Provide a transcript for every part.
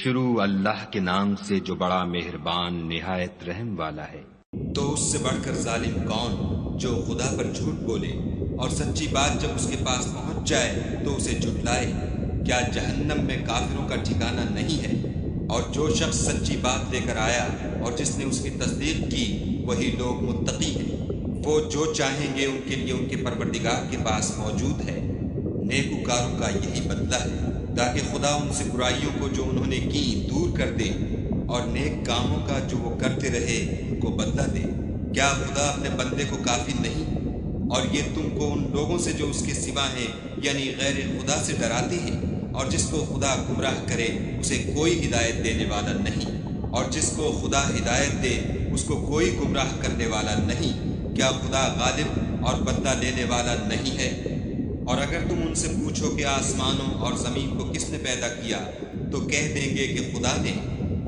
شروع اللہ کے نام سے جو بڑا مہربان نہایت رحم والا ہے۔ تو اس سے بڑھ کر ظالم کون جو خدا پر جھوٹ بولے اور سچی بات جب اس کے پاس پہنچ جائے تو اسے جھٹلائے؟ کیا جہنم میں کافروں کا ٹھکانہ نہیں ہے؟ اور جو شخص سچی بات لے کر آیا اور جس نے اس کی تصدیق کی وہی لوگ متقی ہیں، وہ جو چاہیں گے ان کے لیے ان کے پروردگار کے پاس موجود ہے۔ نیکوکاروں کا یہی بدلہ ہے، تاکہ خدا ان سے برائیوں کو جو انہوں نے کی دور کر دے اور نیک کاموں کا جو وہ کرتے رہے ان کو بدلہ دے۔ کیا خدا اپنے بندے کو کافی نہیں؟ اور یہ تم کو ان لوگوں سے جو اس کے سوا ہیں یعنی غیر خدا سے ڈراتے ہیں، اور جس کو خدا گمراہ کرے اسے کوئی ہدایت دینے والا نہیں، اور جس کو خدا ہدایت دے اس کو کوئی گمراہ کرنے والا نہیں۔ کیا خدا غالب اور بدلہ لینے والا نہیں ہے؟ اور اگر تم ان سے پوچھو کہ آسمانوں اور زمین کو کس نے پیدا کیا تو کہہ دیں گے کہ خدا نے۔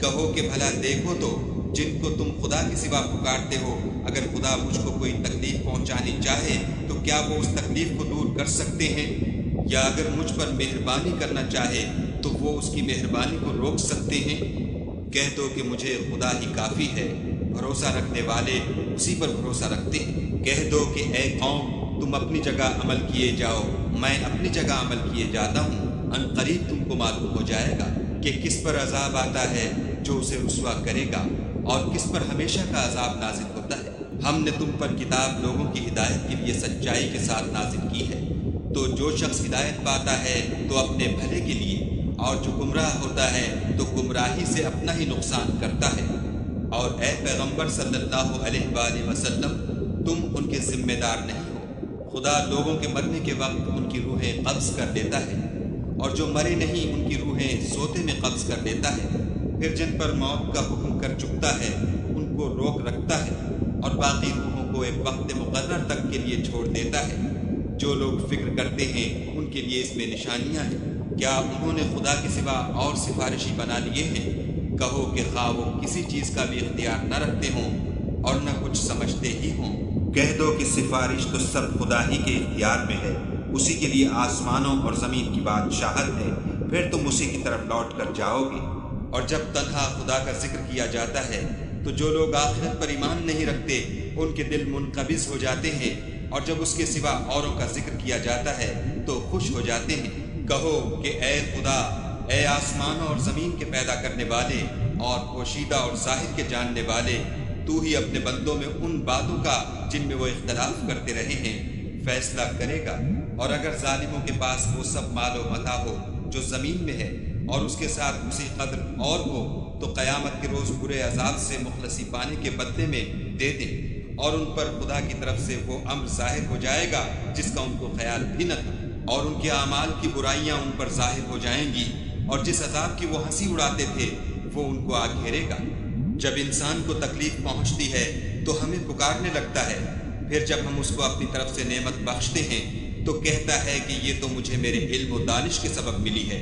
کہو کہ بھلا دیکھو تو جن کو تم خدا کے سوا پکارتے ہو، اگر خدا مجھ کو کوئی تکلیف پہنچانی چاہے تو کیا وہ اس تکلیف کو دور کر سکتے ہیں؟ یا اگر مجھ پر مہربانی کرنا چاہے تو وہ اس کی مہربانی کو روک سکتے ہیں؟ کہہ دو کہ مجھے خدا ہی کافی ہے، بھروسہ رکھنے والے اسی پر بھروسہ رکھتے ہیں۔ کہہ دو کہ اے قوم تم اپنی جگہ عمل کیے جاؤ، میں اپنی جگہ عمل کیے جاتا ہوں۔ ان قریب تم کو معلوم ہو جائے گا کہ کس پر عذاب آتا ہے جو اسے رسوا کرے گا، اور کس پر ہمیشہ کا عذاب نازل ہوتا ہے۔ ہم نے تم پر کتاب لوگوں کی ہدایت کے لیے سچائی کے ساتھ نازل کی ہے، تو جو شخص ہدایت پاتا ہے تو اپنے بھلے کے لیے، اور جو گمراہ ہوتا ہے تو گمراہی سے اپنا ہی نقصان کرتا ہے۔ اور اے پیغمبر صلی اللہ علیہ وآلہ وسلم، تم ان کے ذمہ دار نہیں ہو۔ خدا لوگوں کے مرنے کے وقت ان کی روحیں قبض کر لیتا ہے، اور جو مرے نہیں ان کی روحیں سوتے میں قبض کر لیتا ہے، پھر جن پر موت کا حکم کر چکتا ہے ان کو روک رکھتا ہے، اور باقی روحوں کو ایک وقت مقرر تک کے لیے چھوڑ دیتا ہے۔ جو لوگ فکر کرتے ہیں ان کے لیے اس میں نشانیاں ہیں۔ کیا انہوں نے خدا کے سوا اور سفارشی بنا لیے ہیں؟ کہو کہ خواہ وہ کسی چیز کا بھی اختیار نہ رکھتے ہوں اور نہ کچھ سمجھتے ہی ہوں۔ کہہ دو کہ سفارش تو سب خدا ہی کے اختیار میں ہے، اسی کے لیے آسمانوں اور زمین کی بادشاہت ہے، پھر تم اسی کی طرف لوٹ کر جاؤ گے۔ اور جب تنہا خدا کا ذکر کیا جاتا ہے تو جو لوگ آخرت پر ایمان نہیں رکھتے ان کے دل منقبض ہو جاتے ہیں، اور جب اس کے سوا اوروں کا ذکر کیا جاتا ہے تو خوش ہو جاتے ہیں۔ کہو کہ اے خدا، اے آسمانوں اور زمین کے پیدا کرنے والے اور پوشیدہ اور ظاہر کے جاننے والے، تو ہی اپنے بندوں میں ان باتوں کا جن میں وہ اختلاف کرتے رہے ہیں فیصلہ کرے گا۔ اور اگر ظالموں کے پاس وہ سب مال و متاع ہو جو زمین میں ہے اور اس کے ساتھ اسی قدر اور ہو تو قیامت کے روز برے عذاب سے مخلصی پانے کے بدلے میں دے دیں، اور ان پر خدا کی طرف سے وہ امر ظاہر ہو جائے گا جس کا ان کو خیال بھی نہ تھا، اور ان کے اعمال کی برائیاں ان پر ظاہر ہو جائیں گی، اور جس عذاب کی وہ ہنسی اڑاتے تھے وہ ان کو آ گھیرے گا۔ جب انسان کو تکلیف پہنچتی ہے تو ہمیں پکارنے لگتا ہے، پھر جب ہم اس کو اپنی طرف سے نعمت بخشتے ہیں تو کہتا ہے کہ یہ تو مجھے میرے علم و دانش کے سبب ملی ہے۔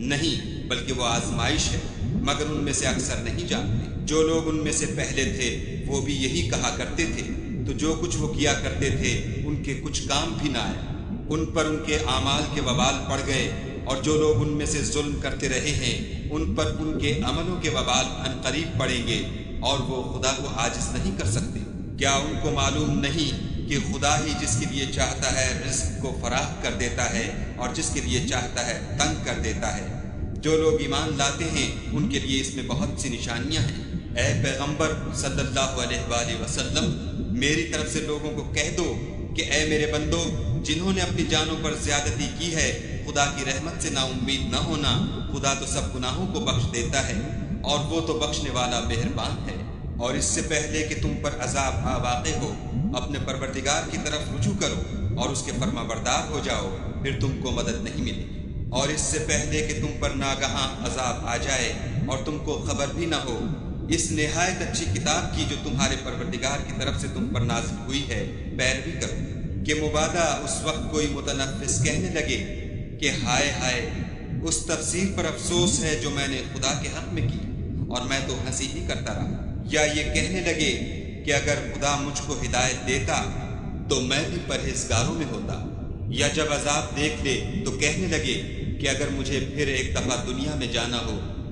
نہیں، بلکہ وہ آزمائش ہے، مگر ان میں سے اکثر نہیں جانتے۔ جو لوگ ان میں سے پہلے تھے وہ بھی یہی کہا کرتے تھے، تو جو کچھ وہ کیا کرتے تھے ان کے کچھ کام بھی نہ آئے، ان پر ان کے اعمال کے وبال پڑ گئے۔ اور جو لوگ ان میں سے ظلم کرتے رہے ہیں ان پر ان کے عملوں کے وبال عنقریب پڑیں گے، اور وہ خدا کو عاجز نہیں کر سکتے۔ کیا ان کو معلوم نہیں کہ خدا ہی جس کے لیے چاہتا ہے رزق کو فراخ کر دیتا ہے اور جس کے لیے چاہتا ہے تنگ کر دیتا ہے؟ جو لوگ ایمان لاتے ہیں ان کے لیے اس میں بہت سی نشانیاں ہیں۔ اے پیغمبر صلی اللہ علیہ وآلہ وسلم، میری طرف سے لوگوں کو کہہ دو کہ اے میرے بندو، جنہوں نے اپنی جانوں پر زیادتی کی ہے خدا کی رحمت سے نا امید نہ ہونا۔ خدا تو سب گناہوں کو بخش دیتا ہے اور وہ تو بخشنے والا مہربان ہے۔ اور اس سے پہلے کہ تم پر عذاب واقع ہو اپنے پروردگار کی طرف رجوع کرو اور اس کے فرما بردار ہو جاؤ، پھر تم کو مدد نہیں ملے گی۔ اور اس سے پہلے کہ تم پر ناگہاں عذاب آ جائے اور تم کو خبر بھی نہ ہو، اس نہایت اچھی کتاب کی جو تمہارے پروردگار کی طرف سے تم پر نازل ہوئی ہے پیروی کرو، کہ مبادا اس وقت کوئی متنفس کہنے لگے کہ ہائے ہائے، اس تفسیر پر افسوس ہے جو میں نے خدا کے حق میں کی، اور میں تو ہنسی ہی کرتا رہا۔ یا یہ کہنے لگے کہ اگر خدا مجھ کو ہدایت دیتا تو میں بھی پرہیزگاروں میں ہوتا۔ یا جب عذاب دیکھ لے تو کہنے لگے کہ اگر مجھے پھر ایک دفعہ دنیا میں جانا ہو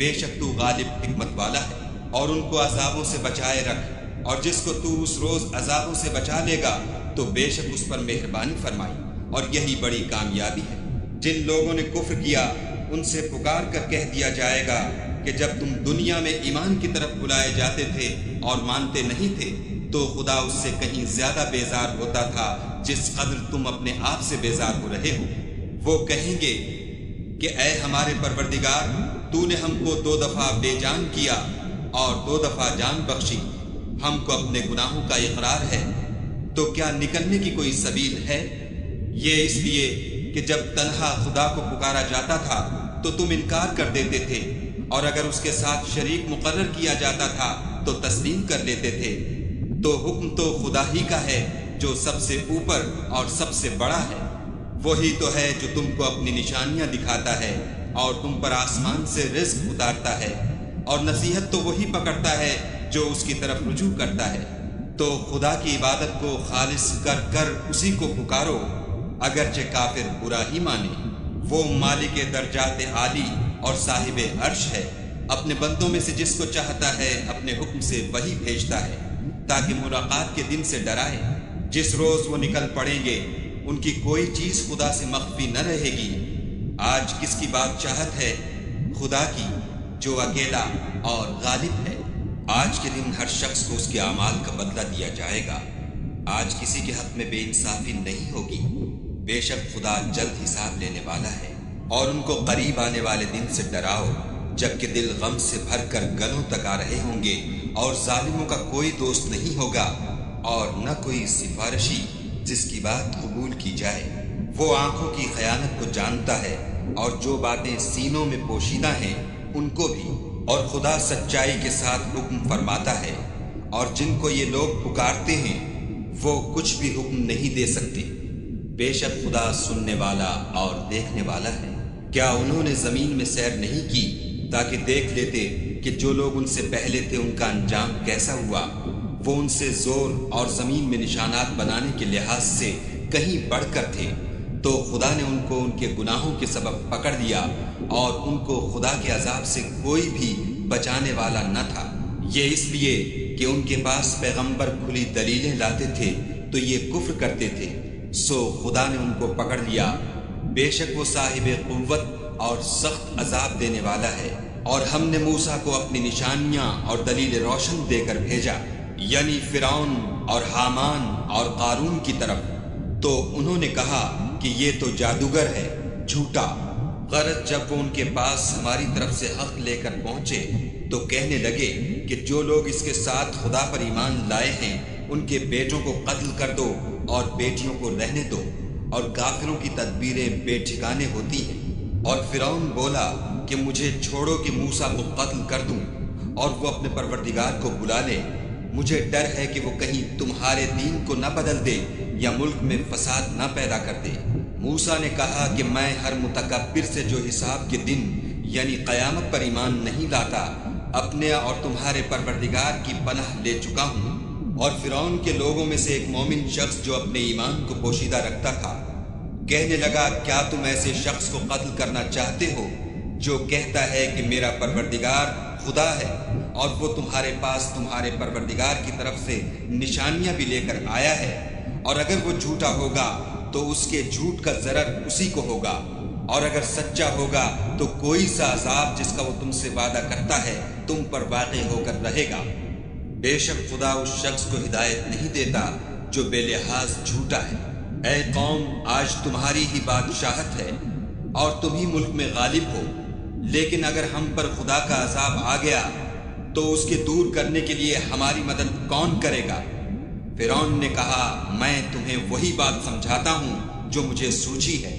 بے شک تو غالب حکمت والا ہے، اور ان کو عذابوں سے بچائے رکھ، اور جس کو تو اس روز عذابوں سے بچا لے گا تو بے شک اس پر مہربانی فرمائی، اور یہی بڑی کامیابی ہے۔ جن لوگوں نے کفر کیا ان سے پکار کر کہہ دیا جائے گا کہ جب تم دنیا میں ایمان کی طرف بلائے جاتے تھے اور مانتے نہیں تھے تو خدا اس سے کہیں زیادہ بیزار ہوتا تھا جس قدر تم اپنے آپ سے بیزار ہو رہے ہو۔ وہ کہیں گے کہ اے ہمارے پروردگار، تو نے ہم کو 2 دفعہ بے جان کیا اور 2 دفعہ جان بخشی، ہم کو اپنے گناہوں کا اقرار ہے، تو کیا نکلنے کی کوئی سبیل ہے؟ یہ اس لیے کہ جب تنہا خدا کو پکارا جاتا تھا تو تم انکار کر دیتے تھے، اور اگر اس کے ساتھ شریک مقرر کیا جاتا تھا تو تسلیم کر لیتے تھے۔ تو حکم تو خدا ہی کا ہے جو سب سے اوپر اور سب سے بڑا ہے۔ وہی تو ہے جو تم کو اپنی نشانیاں دکھاتا ہے اور تم پر آسمان سے رزق اتارتا ہے، اور نصیحت تو وہی پکڑتا ہے جو اس کی طرف رجوع کرتا ہے۔ تو خدا کی عبادت کو خالص کر کر اسی کو پکارو، اگرچہ کافر برا ہی مانے۔ وہ مالک درجات عالی اور صاحب عرش ہے، اپنے بندوں میں سے جس کو چاہتا ہے اپنے حکم سے وہی بھیجتا ہے تاکہ ملاقات کے دن سے ڈرائے۔ جس روز وہ نکل پڑیں گے ان کی کوئی چیز خدا سے مخفی نہ رہے گی۔ آج کس کی بادشاہت ہے؟ خدا کی، جو اکیلا اور غالب ہے۔ آج کے دن ہر شخص کو اس کے اعمال کا بدلہ دیا جائے گا۔ آج کسی کے حق میں بے انصافی نہیں ہوگی۔ بے شک خدا جلد حساب لینے والا ہے۔ اور ان کو قریب آنے والے دن سے ڈراؤ جبکہ دل غم سے بھر کر گلوں تک آ رہے ہوں گے، اور ظالموں کا کوئی دوست نہیں ہوگا اور نہ کوئی سفارشی جس کی بات قبول کی جائے۔ وہ آنکھوں کی خیانت کو جانتا ہے اور جو باتیں سینوں میں پوشیدہ ہیں ان کو بھی، اور خدا سچائی کے ساتھ حکم فرماتا ہے، اور جن کو یہ لوگ پکارتے ہیں وہ کچھ بھی حکم نہیں دے سکتے۔ بے شک خدا سننے والا اور دیکھنے والا ہے۔ کیا انہوں نے زمین میں سیر نہیں کی تاکہ دیکھ لیتے کہ جو لوگ ان سے پہلے تھے ان کا انجام کیسا ہوا؟ وہ ان سے زور اور زمین میں نشانات بنانے کے لحاظ سے کہیں بڑھ کر تھے، تو خدا نے ان کو ان کے گناہوں کے سبب پکڑ لیا، اور ان کو خدا کے عذاب سے کوئی بھی بچانے والا نہ تھا۔ یہ اس لیے کہ ان کے پاس پیغمبر کھلی دلیلیں لاتے تھے تو یہ کفر کرتے تھے، سو خدا نے ان کو پکڑ لیا۔ بے شک وہ صاحب قوت اور سخت عذاب دینے والا ہے۔ اور ہم نے موسیٰ کو اپنی نشانیاں اور دلیل روشن دے کر بھیجا، یعنی فرعون اور حامان اور قارون کی طرف، تو انہوں نے کہا کہ یہ تو جادوگر ہے، جھوٹا۔ غرض جب وہ ان کے پاس ہماری طرف سے حق لے کر پہنچے تو کہنے لگے کہ جو لوگ اس کے ساتھ خدا پر ایمان لائے ہیں ان کے بیٹوں کو قتل کر دو اور بیٹیوں کو رہنے دو، اور کافروں کی تدبیریں بے ٹھکانے ہوتی ہیں۔ اور فرعون بولا کہ مجھے چھوڑو کہ موسیٰ کو قتل کر دوں اور وہ اپنے پروردگار کو بلا لے، مجھے ڈر ہے کہ وہ کہیں تمہارے دین کو نہ بدل دے یا ملک میں فساد نہ پیدا کر دے۔ موسیٰ نے کہا کہ میں ہر متکبر سے جو حساب کے دن یعنی قیامت پر ایمان نہیں لاتا اپنے اور تمہارے پروردگار کی پناہ لے چکا ہوں۔ اور فرعون کے لوگوں میں سے ایک مومن شخص جو اپنے ایمان کو پوشیدہ رکھتا تھا کہنے لگا، کیا تم ایسے شخص کو قتل کرنا چاہتے ہو جو کہتا ہے کہ میرا پروردگار خدا ہے، اور وہ تمہارے پاس تمہارے پروردگار کی طرف سے نشانیاں بھی لے کر آیا ہے؟ اور اگر وہ جھوٹا ہوگا تو اس کے جھوٹ کا ضرر اسی کو ہوگا، اور اگر سچا ہوگا تو کوئی سا عذاب جس کا وہ تم سے وعدہ کرتا ہے تم پر واقع ہو کر رہے گا۔ بے شک خدا اس شخص کو ہدایت نہیں دیتا جو بے لحاظ جھوٹا ہے۔ اے قوم، آج تمہاری ہی بادشاہت ہے اور تم ہی ملک میں غالب ہو، لیکن اگر ہم پر خدا کا عذاب آ گیا تو اس کے دور کرنے کے لیے ہماری مدد کون کرے گا؟ فرعون نے کہا، میں تمہیں وہی بات سمجھاتا ہوں جو مجھے سوچی ہے،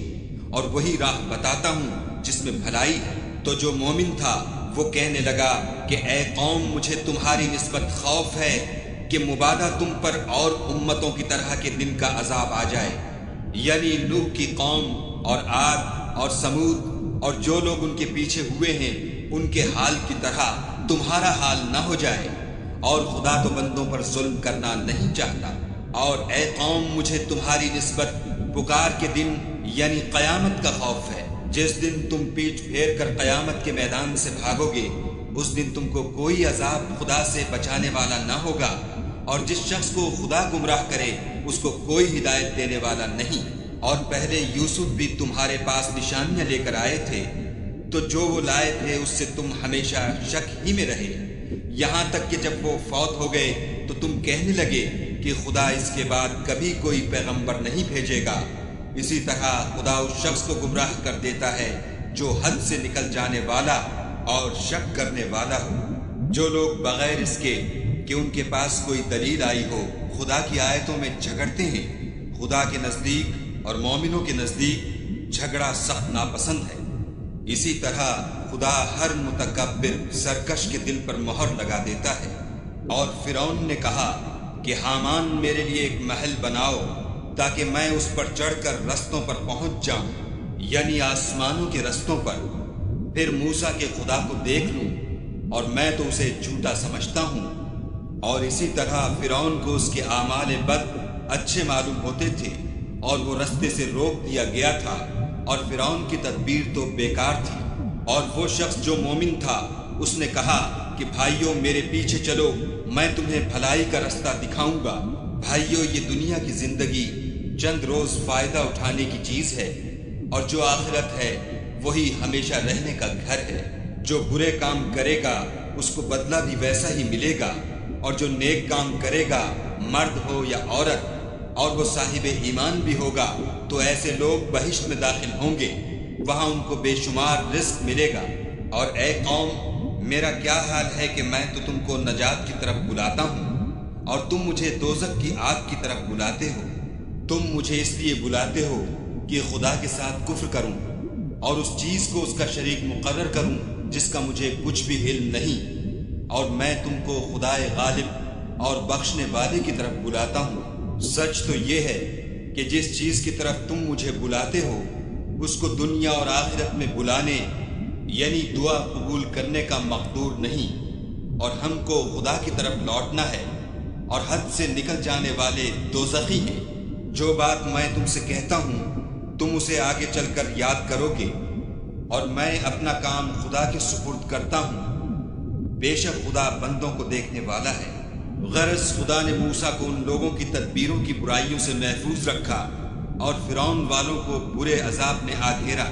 اور وہی راہ بتاتا ہوں جس میں بھلائی ہے۔ تو جو مومن تھا وہ کہنے لگا کہ اے قوم، مجھے تمہاری نسبت خوف ہے کہ مبادا تم پر اور امتوں کی طرح کے دن کا عذاب آ جائے، یعنی نوح کی قوم اور عاد اور سمود اور جو لوگ ان کے پیچھے ہوئے ہیں ان کے حال کی طرح تمہارا حال نہ ہو جائے، اور خدا تو بندوں پر ظلم کرنا نہیں چاہتا۔ اور اے قوم، مجھے تمہاری نسبت پکار کے دن یعنی قیامت کا خوف ہے، جس دن تم پیٹھ پھیر کر قیامت کے میدان سے بھاگو گے اس دن تم کو کوئی عذاب خدا سے بچانے والا نہ ہوگا، اور جس شخص کو خدا گمراہ کرے اس کو کوئی ہدایت دینے والا نہیں۔ اور پہلے یوسف بھی تمہارے پاس نشانیاں لے کر آئے تھے، تو جو وہ لائے تھے اس سے تم ہمیشہ شک ہی میں رہے، یہاں تک کہ جب وہ فوت ہو گئے تو تم کہنے لگے کہ خدا اس کے بعد کبھی کوئی پیغمبر نہیں بھیجے گا۔ اسی طرح خدا اس شخص کو گمراہ کر دیتا ہے جو حد سے نکل جانے والا اور شک کرنے والا ہو۔ جو لوگ بغیر اس کے کہ ان کے پاس کوئی دلیل آئی ہو خدا کی آیتوں میں جھگڑتے ہیں، خدا کے نزدیک اور مومنوں کے نزدیک جھگڑا سخت ناپسند ہے۔ اسی طرح خدا ہر متکبر سرکش کے دل پر مہر لگا دیتا ہے۔ اور فرعون نے کہا کہ حامان میرے لیے ایک محل بناؤ تاکہ میں اس پر چڑھ کر رستوں پر پہنچ جاؤں، یعنی آسمانوں کے رستوں پر، پھر موسیٰ کے خدا کو دیکھ لوں، اور میں تو اسے جھوٹا سمجھتا ہوں۔ اور اسی طرح فرعون کو اس کے اعمال بد اچھے معلوم ہوتے تھے اور وہ رستے سے روک دیا گیا تھا، اور فرعون کی تدبیر تو بیکار تھی۔ اور وہ شخص جو مومن تھا اس نے کہا کہ بھائیو میرے پیچھے چلو، میں تمہیں بھلائی کا رستہ دکھاؤں گا۔ بھائیو یہ دنیا کی زندگی چند روز فائدہ اٹھانے کی چیز ہے، اور جو آخرت ہے وہی ہمیشہ رہنے کا گھر ہے۔ جو برے کام کرے گا اس کو بدلہ بھی ویسا ہی ملے گا، اور جو نیک کام کرے گا مرد ہو یا عورت اور وہ صاحب ایمان بھی ہوگا تو ایسے لوگ بہشت میں داخل ہوں گے، وہاں ان کو بے شمار رزق ملے گا۔ اور اے قوم، میرا کیا حال ہے کہ میں تو تم کو نجات کی طرف بلاتا ہوں اور تم مجھے دوزخ کی آگ کی طرف بلاتے ہو۔ تم مجھے اس لیے بلاتے ہو کہ خدا کے ساتھ کفر کروں اور اس چیز کو اس کا شریک مقرر کروں جس کا مجھے کچھ بھی علم نہیں، اور میں تم کو خدائے غالب اور بخشنے والے کی طرف بلاتا ہوں۔ سچ تو یہ ہے کہ جس چیز کی طرف تم مجھے بلاتے ہو اس کو دنیا اور آخرت میں بلانے یعنی دعا قبول کرنے کا مقدور نہیں، اور ہم کو خدا کی طرف لوٹنا ہے، اور حد سے نکل جانے والے دوزخی ہیں۔ جو بات میں تم سے کہتا ہوں تم اسے آگے چل کر یاد کرو گے، اور میں اپنا کام خدا کے سپرد کرتا ہوں۔ بے شک خدا بندوں کو دیکھنے والا ہے۔ غرض خدا نے موسیٰ کو ان لوگوں کی تدبیروں کی برائیوں سے محفوظ رکھا، اور فرعون والوں کو برے عذاب نے آ گھیرا،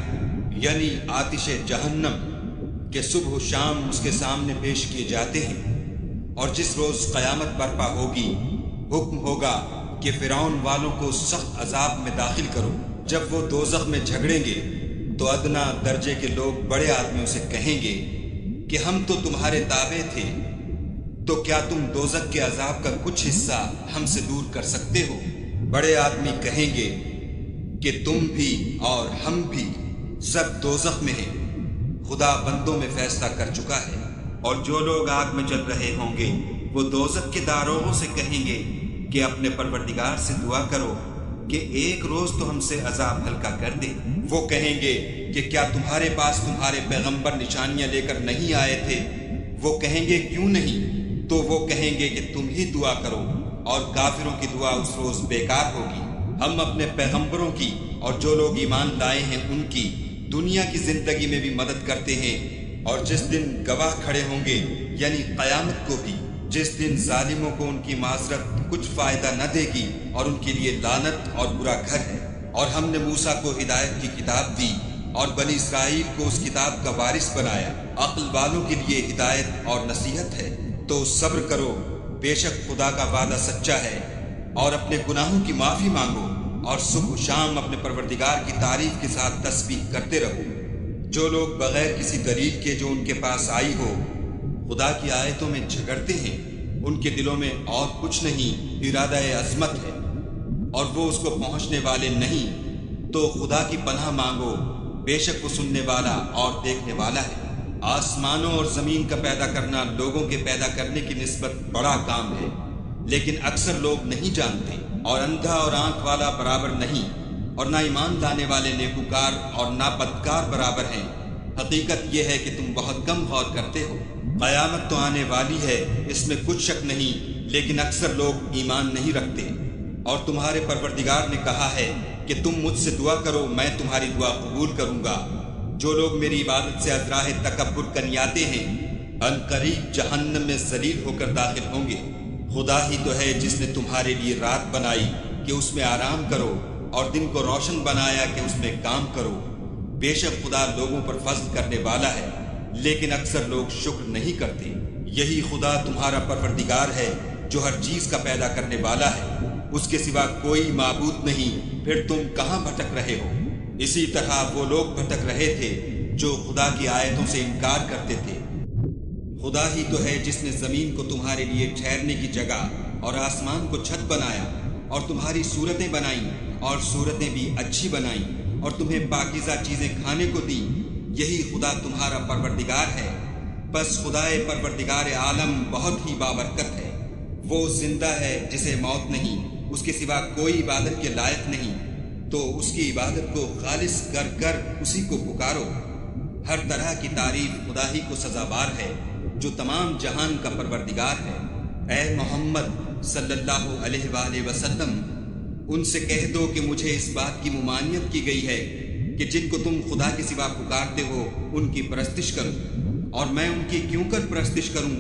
یعنی آتش جہنم کہ صبح و شام اس کے سامنے پیش کیے جاتے ہیں۔ اور جس روز قیامت برپا ہوگی حکم ہوگا کہ فرعون والوں کو سخت عذاب میں داخل کرو۔ جب وہ دوزخ میں جھگڑیں گے تو ادنا درجے کے لوگ بڑے آدمیوں سے کہیں گے کہ ہم تو تمہارے تابع تھے، تو کیا تم دوزخ کے عذاب کا کچھ حصہ ہم سے دور کر سکتے ہو؟ بڑے آدمی کہیں گے کہ تم بھی اور ہم بھی سب دوزخ میں ہیں، خدا بندوں میں فیصلہ کر چکا ہے۔ اور جو لوگ آگ میں چل رہے ہوں گے وہ دوزخ کے داروغوں سے کہیں گے کہ اپنے پروردگار سے دعا کرو کہ ایک روز تو ہم سے عذاب ہلکا کر دے۔ وہ کہیں گے کہ کیا تمہارے پاس تمہارے پیغمبر نشانیاں لے کر نہیں آئے تھے؟ وہ کہیں گے کیوں نہیں؟ تو وہ کہیں گے کہ تم ہی دعا کرو، اور کافروں کی دعا اس روز بیکار ہوگی۔ ہم اپنے پیغمبروں کی اور جو لوگ ایمان لائے ہیں ان کی دنیا کی زندگی میں بھی مدد کرتے ہیں، اور جس دن گواہ کھڑے ہوں گے یعنی قیامت کو بھی، جس دن ظالموں کو ان کی معذرت کچھ فائدہ نہ دے گی اور ان کے لیے لعنت اور برا گھر ہے۔ اور ہم نے موسیٰ کو ہدایت کی کتاب دی اور بنی اسرائیل کو اس کتاب کا وارث بنایا۔ عقل والوں کے لیے ہدایت اور نصیحت ہے، تو صبر کرو، بے شک خدا کا وعدہ سچا ہے۔ اور اپنے گناہوں کی معافی مانگو، اور صبح و شام اپنے پروردگار کی تعریف کے ساتھ تسبیح کرتے رہو۔ جو لوگ بغیر کسی دلیل کے جو ان کے پاس آئی ہو خدا کی آیتوں میں جھگڑتے ہیں، ان کے دلوں میں اور کچھ نہیں ارادہ عظمت ہے، اور وہ اس کو پہنچنے والے نہیں۔ تو خدا کی پناہ مانگو، بے شک وہ سننے والا اور دیکھنے والا ہے۔ آسمانوں اور زمین کا پیدا کرنا لوگوں کے پیدا کرنے کی نسبت بڑا کام ہے، لیکن اکثر لوگ نہیں جانتے۔ اور اندھا اور آنکھ والا برابر نہیں، اور نہ ایمان لانے والے نیکوکار اور نہ بدکار برابر ہیں۔ حقیقت یہ ہے کہ تم بہت کم غور کرتے ہو۔ قیامت تو آنے والی ہے، اس میں کچھ شک نہیں، لیکن اکثر لوگ ایمان نہیں رکھتے۔ اور تمہارے پروردگار نے کہا ہے کہ تم مجھ سے دعا کرو، میں تمہاری دعا قبول کروں گا، جو لوگ میری عبادت سے ازراہ تکبر کنیاتے ہیں عنقریب جہنم میں ذلیل ہو کر داخل ہوں گے۔ خدا ہی تو ہے جس نے تمہارے لیے رات بنائی کہ اس میں آرام کرو اور دن کو روشن بنایا کہ اس میں کام کرو۔ بے شک خدا لوگوں پر فضل کرنے والا ہے، لیکن اکثر لوگ شکر نہیں کرتے۔ یہی خدا تمہارا پروردگار ہے جو ہر چیز کا پیدا کرنے والا ہے، اس کے سوا کوئی معبود نہیں، پھر تم کہاں بھٹک رہے ہو؟ اسی طرح وہ لوگ بھٹک رہے تھے جو خدا کی آیتوں سے انکار کرتے تھے۔ خدا ہی تو ہے جس نے زمین کو تمہارے لیے ٹھہرنے کی جگہ اور آسمان کو چھت بنایا اور تمہاری صورتیں بنائیں اور صورتیں بھی اچھی بنائیں اور تمہیں پاکیزہ چیزیں کھانے کو دیں۔ یہی خدا تمہارا پروردگار ہے۔ بس خدائے پروردگار عالم بہت ہی بابرکت ہے۔ وہ زندہ ہے جسے موت نہیں، اس کے سوا کوئی عبادت کے لائق نہیں، تو اس کی عبادت کو خالص کر اسی کو پکارو۔ ہر طرح کی تعریف خدا ہی کو سزاوار ہے جو تمام جہان کا پروردگار ہے۔ اے محمد صلی اللہ علیہ وآلہ وسلم، ان سے کہہ دو کہ مجھے اس بات کی ممانعت کی گئی ہے کہ جن کو تم خدا کے سوا پکارتے ہو ان کی پرستش کروں، اور میں ان کی کیوں کر پرستش کروں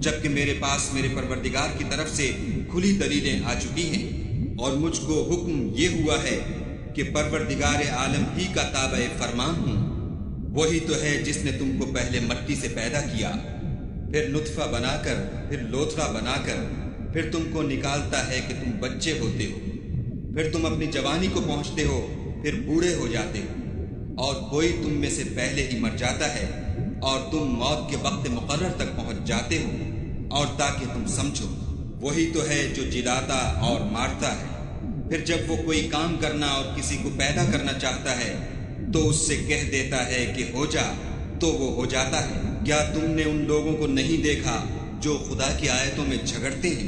جبکہ میرے پاس میرے پروردگار کی طرف سے کھلی دلیلیں آ چکی ہیں، اور مجھ کو حکم یہ ہوا ہے کہ پروردگار عالم ہی کا تابع فرمان ہوں۔ وہی تو ہے جس نے تم کو پہلے مٹی سے پیدا کیا، پھر نطفہ بنا کر، پھر لوتھڑا بنا کر، پھر تم کو نکالتا ہے کہ تم بچے ہوتے ہو، پھر تم اپنی جوانی کو پہنچتے ہو، پھر بوڑھے ہو جاتے ہو، اور کوئی تم میں سے پہلے ہی مر جاتا ہے اور تم موت کے وقت مقرر تک پہنچ جاتے ہو، اور تاکہ تم سمجھو۔ وہی تو ہے جو جلاتا اور مارتا ہے، پھر جب وہ کوئی کام کرنا اور کسی کو پیدا کرنا چاہتا ہے تو اس سے کہہ دیتا ہے کہ ہو جا، تو وہ ہو جاتا ہے۔ کیا تم نے ان لوگوں کو نہیں دیکھا جو خدا کی آیتوں میں جھگڑتے ہیں؟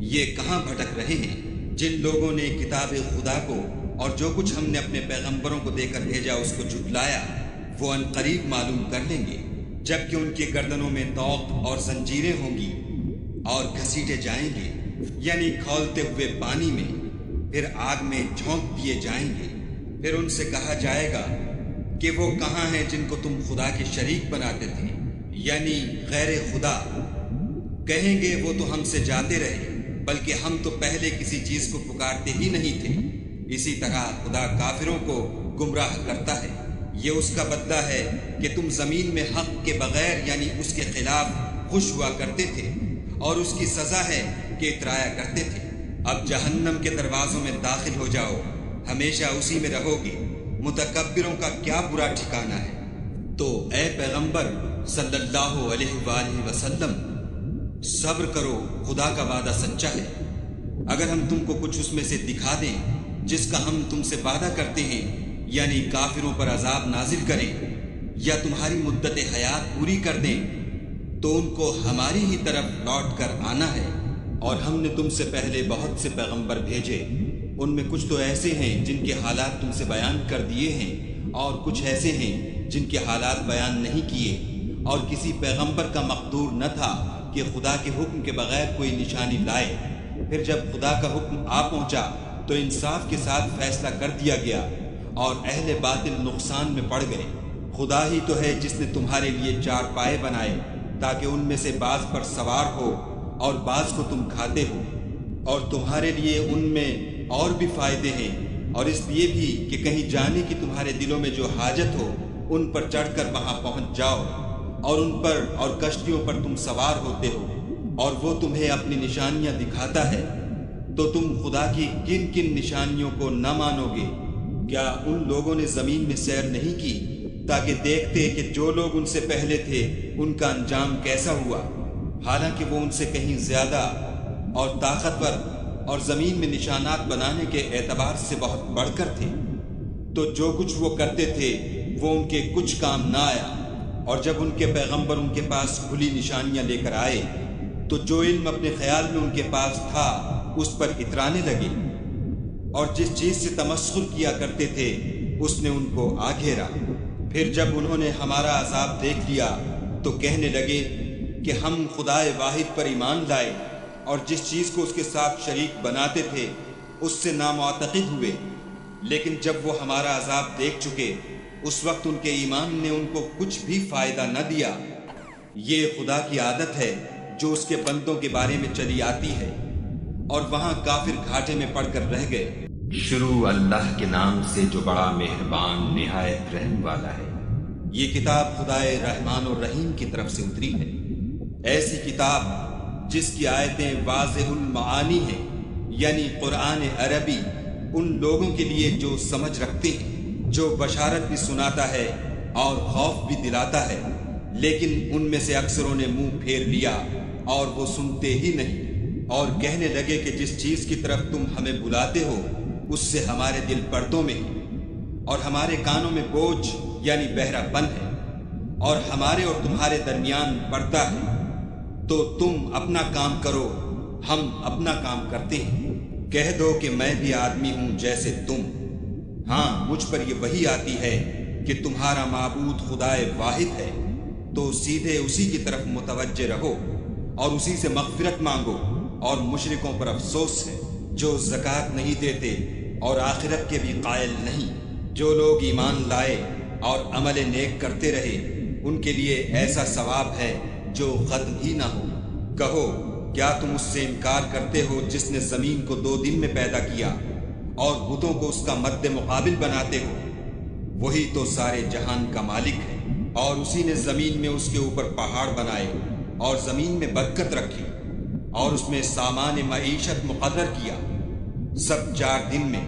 یہ کہاں بھٹک رہے ہیں؟ جن لوگوں نے کتاب خدا کو اور جو کچھ ہم نے اپنے پیغمبروں کو دے کر بھیجا اس کو جھٹلایا، وہ عنقریب معلوم کر لیں گے، جبکہ ان کی گردنوں میں طوق اور زنجیریں ہوں گی اور گھسیٹے جائیں گے، یعنی کھولتے ہوئے پانی میں، پھر آگ میں جھونک دیے جائیں گے۔ پھر ان سے کہا جائے گا کہ وہ کہاں ہیں جن کو تم خدا کے شریک بناتے تھے، یعنی غیر خدا؟ کہیں گے وہ تو ہم سے جاتے رہے، بلکہ ہم تو پہلے کسی چیز کو پکارتے ہی نہیں تھے۔ اسی طرح خدا کافروں کو گمراہ کرتا ہے۔ یہ اس کا بدلہ ہے کہ تم زمین میں حق کے بغیر یعنی اس کے خلاف خوش ہوا کرتے تھے، اور اس کی سزا ہے کہ اترایا کرتے تھے۔ اب جہنم کے دروازوں میں داخل ہو جاؤ، ہمیشہ اسی میں رہو گے۔ متکبروں کا کیا برا ٹھکانہ ہے۔ تو اے پیغمبر صلی اللہ علیہ وآلہ وسلم، صبر کرو، خدا کا وعدہ سچا ہے۔ اگر ہم تم کو کچھ اس میں سے دکھا دیں جس کا ہم تم سے وعدہ کرتے ہیں، یعنی کافروں پر عذاب نازل کریں یا تمہاری مدت حیات پوری کر دیں، تو ان کو ہماری ہی طرف لوٹ کر آنا ہے۔ اور ہم نے تم سے پہلے بہت سے پیغمبر بھیجے، ان میں کچھ تو ایسے ہیں جن کے حالات تم سے بیان کر دیے ہیں، اور کچھ ایسے ہیں جن کے حالات بیان نہیں کیے، اور کسی پیغمبر کا مقدور نہ تھا کہ خدا کے حکم کے بغیر کوئی نشانی لائے۔ پھر جب خدا کا حکم آ پہنچا تو انصاف کے ساتھ فیصلہ کر دیا گیا، اور اہل باطل نقصان میں پڑ گئے۔ خدا ہی تو ہے جس نے تمہارے لیے چار پائے بنائے تاکہ ان میں سے بعض پر سوار ہو اور بعض کو تم کھاتے ہو، اور تمہارے لیے ان میں اور بھی فائدے ہیں، اور اس لیے بھی کہ کہیں جانے کی تمہارے دلوں میں جو حاجت ہو ان پر چڑھ کر وہاں پہنچ جاؤ، اور ان پر اور کشتیوں پر تم سوار ہوتے ہو، اور وہ تمہیں اپنی نشانیاں دکھاتا ہے، تو تم خدا کی کن کن نشانیوں کو نہ مانو گے؟ کیا ان لوگوں نے زمین میں سیر نہیں کی تاکہ دیکھتے کہ جو لوگ ان سے پہلے تھے ان کا انجام کیسا ہوا، حالانکہ وہ ان سے کہیں زیادہ اور طاقتور اور زمین میں نشانات بنانے کے اعتبار سے بہت بڑھ کر تھے؟ تو جو کچھ وہ کرتے تھے وہ ان کے کچھ کام نہ آیا، اور جب ان کے پیغمبر ان کے پاس کھلی نشانیاں لے کر آئے تو جو علم اپنے خیال میں ان کے پاس تھا اس پر اترانے لگے، اور جس چیز سے تمسخر کیا کرتے تھے اس نے ان کو آ گھیرا۔ پھر جب انہوں نے ہمارا عذاب دیکھ لیا تو کہنے لگے کہ ہم خدائے واحد پر ایمان لائے، اور جس چیز کو اس کے ساتھ شریک بناتے تھے اس سے نامعتقد ہوئے۔ لیکن جب وہ ہمارا عذاب دیکھ چکے اس وقت ان کے ایمان نے ان کو کچھ بھی فائدہ نہ دیا۔ یہ خدا کی عادت ہے جو اس کے بندوں کے بارے میں چلی آتی ہے، اور وہاں کافر گھاٹے میں پڑ کر رہ گئے۔ شروع اللہ کے نام سے جو بڑا مہربان نہایت رحم والا ہے۔ یہ کتاب خدائے رحمان اور رحیم کی طرف سے اتری ہے، ایسی کتاب جس کی آیتیں واضح المعانی ہیں، یعنی قرآن عربی ان لوگوں کے لیے جو سمجھ رکھتے ہیں، جو بشارت بھی سناتا ہے اور خوف بھی دلاتا ہے، لیکن ان میں سے اکثروں نے منہ پھیر لیا اور وہ سنتے ہی نہیں، اور کہنے لگے کہ جس چیز کی طرف تم ہمیں بلاتے ہو اس سے ہمارے دل پردوں میں ہیں، اور ہمارے کانوں میں بوجھ یعنی بہرا پن ہے، اور ہمارے اور تمہارے درمیان پردہ ہے، تو تم اپنا کام کرو، ہم اپنا کام کرتے ہیں۔ کہہ دو کہ میں بھی آدمی ہوں جیسے تم، ہاں مجھ پر یہ وحی آتی ہے کہ تمہارا معبود خدائے واحد ہے، تو سیدھے اسی کی طرف متوجہ رہو اور اسی سے مغفرت مانگو، اور مشرکوں پر افسوس ہے جو زکوٰۃ نہیں دیتے اور آخرت کے بھی قائل نہیں۔ جو لوگ ایمان لائے اور عمل نیک کرتے رہے ان کے لیے ایسا ثواب ہے جو ختم ہی نہ ہو۔ کہو کیا تم اس سے انکار کرتے ہو جس نے زمین کو 2 دن میں پیدا کیا اور بتوں کو اس کا مد مقابل بناتے ہو؟ وہی تو سارے جہان کا مالک ہے، اور اسی نے زمین میں اس کے اوپر پہاڑ بنائے اور زمین میں برکت رکھی اور اس میں سامان معیشت مقرر کیا، سب 4 دن میں،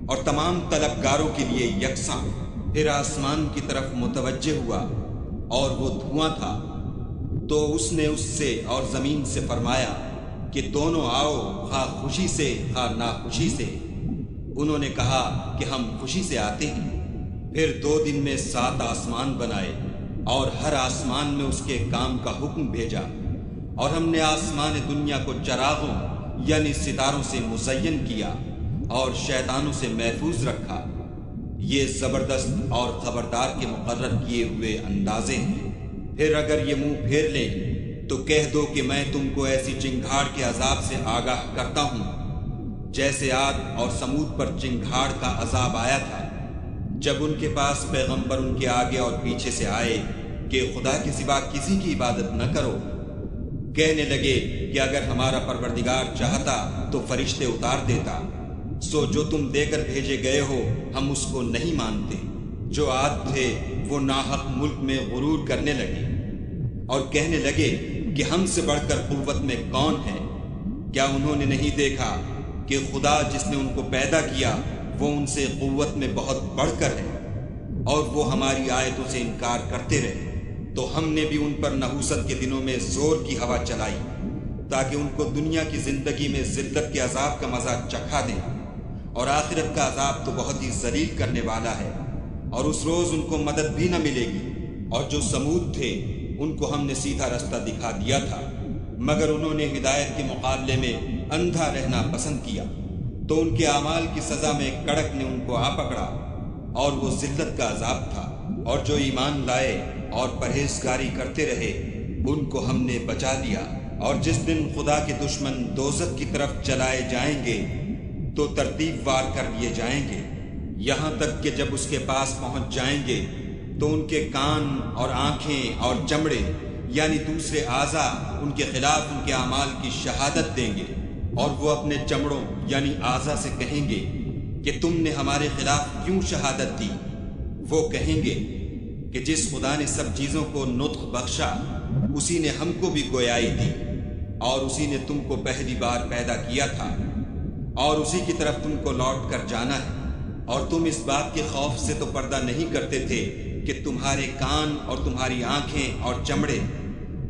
اور تمام طلبگاروں کے لیے یکساں۔ پھر آسمان کی طرف متوجہ ہوا اور وہ دھواں تھا، تو اس نے اس سے اور زمین سے فرمایا کہ دونوں آؤ، خواہ خوشی سے خواہ ناخوشی سے۔ انہوں نے کہا کہ ہم خوشی سے آتے ہیں۔ پھر 2 دن میں 7 آسمان بنائے اور ہر آسمان میں اس کے کام کا حکم بھیجا، اور ہم نے آسمان دنیا کو چراغوں یعنی ستاروں سے مزین کیا اور شیطانوں سے محفوظ رکھا۔ یہ زبردست اور خبردار کے مقرر کیے ہوئے اندازے ہیں۔ پھر اگر یہ منہ پھیر لیں تو کہہ دو کہ میں تم کو ایسی چنگھاڑ کے عذاب سے آگاہ کرتا ہوں جیسے عاد اور سمود پر چنگھاڑ کا عذاب آیا تھا، جب ان کے پاس پیغمبر ان کے آگے اور پیچھے سے آئے کہ خدا کے سوا کسی کی عبادت نہ کرو۔ کہنے لگے کہ اگر ہمارا پروردگار چاہتا تو فرشتے اتار دیتا، سو جو تم دے کر بھیجے گئے ہو ہم اس کو نہیں مانتے۔ جو عاد تھے وہ ناحق ملک میں غرور کرنے لگے اور کہنے لگے کہ ہم سے بڑھ کر قوت میں کون ہے؟ کیا انہوں نے نہیں دیکھا کہ خدا جس نے ان کو پیدا کیا وہ ان سے قوت میں بہت بڑھ کر ہے، اور وہ ہماری آیتوں سے انکار کرتے رہے، تو ہم نے بھی ان پر نحوست کے دنوں میں زور کی ہوا چلائی تاکہ ان کو دنیا کی زندگی میں ذلت کے عذاب کا مزہ چکھا دیں، اور آخرت کا عذاب تو بہت ہی ذلیل کرنے والا ہے، اور اس روز ان کو مدد بھی نہ ملے گی۔ اور جو سمود تھے ان کو ہم نے سیدھا رستہ دکھا دیا تھا، مگر انہوں نے ہدایت کے مقابلے میں اندھا رہنا پسند کیا، تو ان کے اعمال کی سزا میں کڑک نے ان کو آ پکڑا، اور وہ ذلت کا عذاب تھا۔ اور جو ایمان لائے اور پرہیزگاری کرتے رہے ان کو ہم نے بچا لیا۔ اور جس دن خدا کے دشمن دوزخ کی طرف چلائے جائیں گے تو ترتیب وار کر لیے جائیں گے، یہاں تک کہ جب اس کے پاس پہنچ جائیں گے تو ان کے کان اور آنکھیں اور چمڑے یعنی دوسرے اعضاء ان کے خلاف ان کے اعمال کی شہادت دیں گے، اور وہ اپنے چمڑوں یعنی اعضاء سے کہیں گے کہ تم نے ہمارے خلاف کیوں شہادت دی؟ وہ کہیں گے کہ جس خدا نے سب چیزوں کو نطق بخشا اسی نے ہم کو بھی گویائی دی، اور اسی نے تم کو پہلی بار پیدا کیا تھا، اور اسی کی طرف تم کو لوٹ کر جانا ہے۔ اور تم اس بات کے خوف سے تو پردہ نہیں کرتے تھے کہ تمہارے کان اور تمہاری آنکھیں اور چمڑے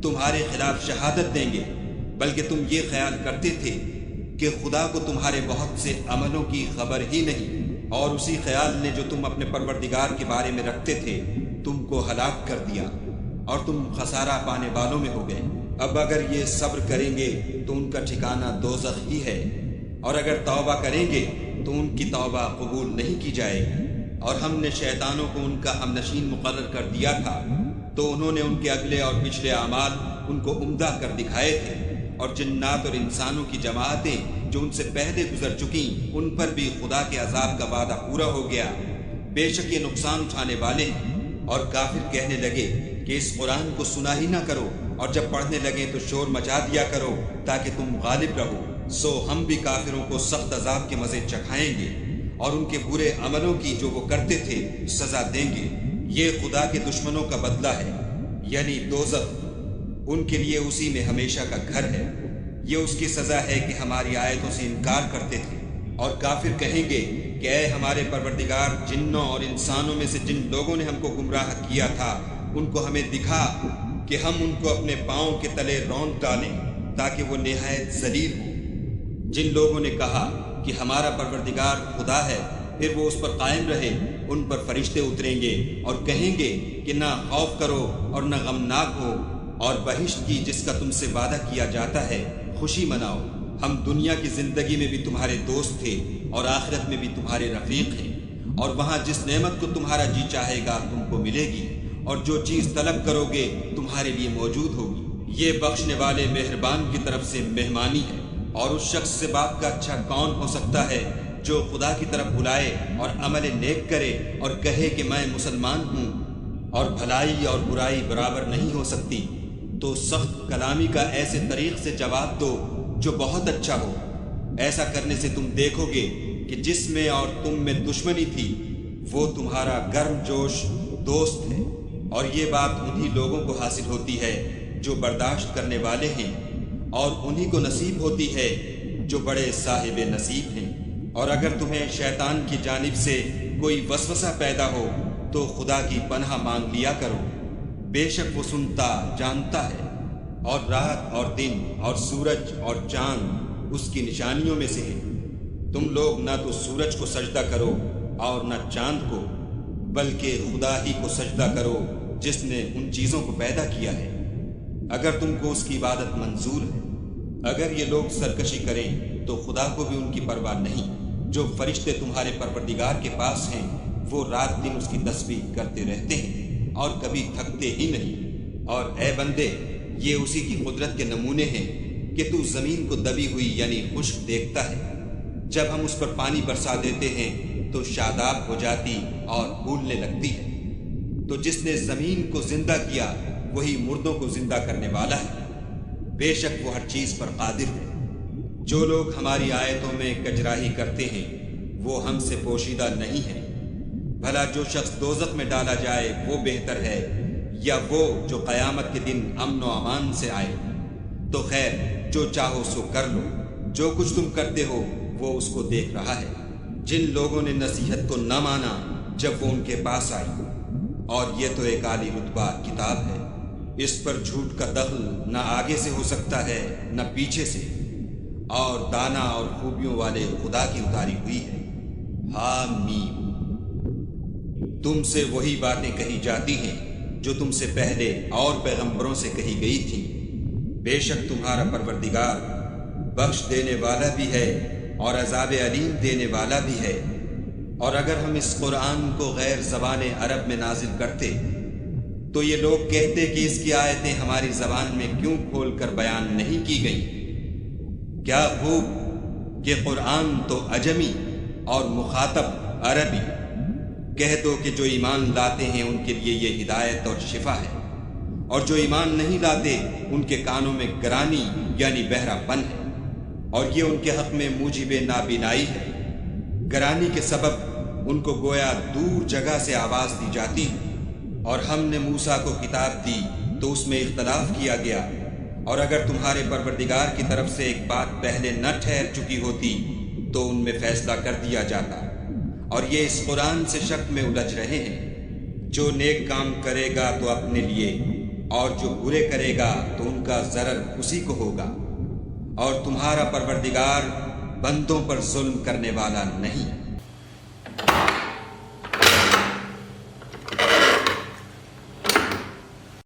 تمہارے خلاف شہادت دیں گے، بلکہ تم یہ خیال کرتے تھے کہ خدا کو تمہارے بہت سے عملوں کی خبر ہی نہیں، اور اسی خیال نے جو تم اپنے پروردگار کے بارے میں رکھتے تھے تم کو ہلاک کر دیا، اور تم خسارہ پانے والوں میں ہو گئے۔ اب اگر یہ صبر کریں گے تو ان کا ٹھکانہ دوزخ ہی ہے، اور اگر توبہ کریں گے تو ان کی توبہ قبول نہیں کی جائے گی۔ اور ہم نے شیطانوں کو ان کا ہم نشین مقرر کر دیا تھا، تو انہوں نے ان کے اگلے اور پچھلے اعمال ان کو عمدہ کر دکھائے تھے، اور جنات اور انسانوں کی جماعتیں جو ان سے پہلے گزر چکیں ان پر بھی خدا کے عذاب کا وعدہ پورا ہو گیا، بے شک یہ نقصان اٹھانے والے ہیں۔ اور کافر کہنے لگے کہ اس قرآن کو سنا ہی نہ کرو، اور جب پڑھنے لگیں تو شور مچا دیا کرو تاکہ تم غالب رہو۔ سو ہم بھی کافروں کو سخت عذاب کے مزے چکھائیں گے اور ان کے برے عملوں کی جو وہ کرتے تھے سزا دیں گے۔ یہ خدا کے دشمنوں کا بدلہ ہے، یعنی دوزخ، ان کے لیے اسی میں ہمیشہ کا گھر ہے۔ یہ اس کی سزا ہے کہ ہماری آیتوں سے انکار کرتے تھے۔ اور کافر کہیں گے کہ اے ہمارے پروردگار، جنوں اور انسانوں میں سے جن لوگوں نے ہم کو گمراہ کیا تھا ان کو ہمیں دکھا کہ ہم ان کو اپنے پاؤں کے تلے رونق ڈالیں تاکہ وہ نہایت ذلیل ہوں۔ جن لوگوں نے کہا کہ ہمارا پروردگار خدا ہے، پھر وہ اس پر قائم رہے، ان پر فرشتے اتریں گے اور کہیں گے کہ نہ خوف کرو اور نہ غمناک ہو، اور بہشت کی جس کا تم سے وعدہ کیا جاتا ہے خوشی مناؤ۔ ہم دنیا کی زندگی میں بھی تمہارے دوست تھے اور آخرت میں بھی تمہارے رفیق ہیں، اور وہاں جس نعمت کو تمہارا جی چاہے گا تم کو ملے گی، اور جو چیز طلب کرو گے تمہارے لیے موجود ہوگی۔ یہ بخشنے والے مہربان کی طرف سے مہمانی ہے۔ اور اس شخص سے بات کا اچھا کون ہو سکتا ہے جو خدا کی طرف بلائے اور عمل نیک کرے اور کہے کہ میں مسلمان ہوں، اور بھلائی اور برائی برابر نہیں ہو سکتی، تو سخت کلامی کا ایسے طریق سے جواب دو جو بہت اچھا ہو۔ ایسا کرنے سے تم دیکھو گے کہ جس میں اور تم میں دشمنی تھی وہ تمہارا گرم جوش دوست ہے، اور یہ بات انہی لوگوں کو حاصل ہوتی ہے جو برداشت کرنے والے ہیں، اور انہی کو نصیب ہوتی ہے جو بڑے صاحب نصیب ہیں۔ اور اگر تمہیں شیطان کی جانب سے کوئی وسوسہ پیدا ہو تو خدا کی پناہ مانگ لیا کرو، بے شک وہ سنتا جانتا ہے۔ اور رات اور دن اور سورج اور چاند اس کی نشانیوں میں سے ہیں۔ تم لوگ نہ تو سورج کو سجدہ کرو اور نہ چاند کو، بلکہ خدا ہی کو سجدہ کرو جس نے ان چیزوں کو پیدا کیا ہے، اگر تم کو اس کی عبادت منظور ہے۔ اگر یہ لوگ سرکشی کریں تو خدا کو بھی ان کی پرواہ نہیں۔ جو فرشتے تمہارے پروردگار کے پاس ہیں وہ رات دن اس کی تسبیح کرتے رہتے ہیں اور کبھی تھکتے ہی نہیں۔ اور اے بندے، یہ اسی کی قدرت کے نمونے ہیں کہ تو زمین کو دبی ہوئی یعنی خشک دیکھتا ہے، جب ہم اس پر پانی برسا دیتے ہیں تو شاداب ہو جاتی اور پھولنے لگتی ہے۔ تو جس نے زمین کو زندہ کیا وہی مردوں کو زندہ کرنے والا ہے، بے شک وہ ہر چیز پر قادر ہے۔ جو لوگ ہماری آیتوں میں کجراہی کرتے ہیں وہ ہم سے پوشیدہ نہیں ہیں۔ بھلا جو شخص دوزخ میں ڈالا جائے وہ بہتر ہے یا وہ جو قیامت کے دن امن و امان سے آئے؟ تو خیر، جو چاہو سو کر لو، جو کچھ تم کرتے ہو وہ اس کو دیکھ رہا ہے۔ جن لوگوں نے نصیحت کو نہ مانا جب وہ ان کے پاس آئی، اور یہ تو ایک عالی رتبہ کتاب ہے، اس پر جھوٹ کا دخل نہ آگے سے ہو سکتا ہے نہ پیچھے سے، اور دانا اور خوبیوں والے خدا کی اتاری ہوئی ہے۔ حامیم۔ تم سے وہی باتیں کہی جاتی ہیں جو تم سے پہلے اور پیغمبروں سے کہی گئی تھیں۔ بے شک تمہارا پروردگار بخش دینے والا بھی ہے اور عذاب علیم دینے والا بھی ہے۔ اور اگر ہم اس قرآن کو غیر زبان عرب میں نازل کرتے تو یہ لوگ کہتے کہ اس کی آیتیں ہماری زبان میں کیوں کھول کر بیان نہیں کی گئیں۔ کیا خوب کہ قرآن تو عجمی اور مخاطب عربی۔ کہہ دو کہ جو ایمان لاتے ہیں ان کے لیے یہ ہدایت اور شفا ہے، اور جو ایمان نہیں لاتے ان کے کانوں میں گرانی یعنی بہرا پن ہے، اور یہ ان کے حق میں موجب نابینائی ہے۔ گرانی کے سبب ان کو گویا دور جگہ سے آواز دی جاتی ہے۔ اور ہم نے موسیٰ کو کتاب دی تو اس میں اختلاف کیا گیا، اور اگر تمہارے پروردگار کی طرف سے ایک بات پہلے نہ ٹھہر چکی ہوتی تو ان میں فیصلہ کر دیا جاتا۔ اور یہ اس قرآن سے شک میں الجھ رہے ہیں۔ جو نیک کام کرے گا تو اپنے لیے، اور جو برے کرے گا تو ان کا ضرر اسی کو ہوگا، اور تمہارا پروردگار بندوں پر ظلم کرنے والا نہیں۔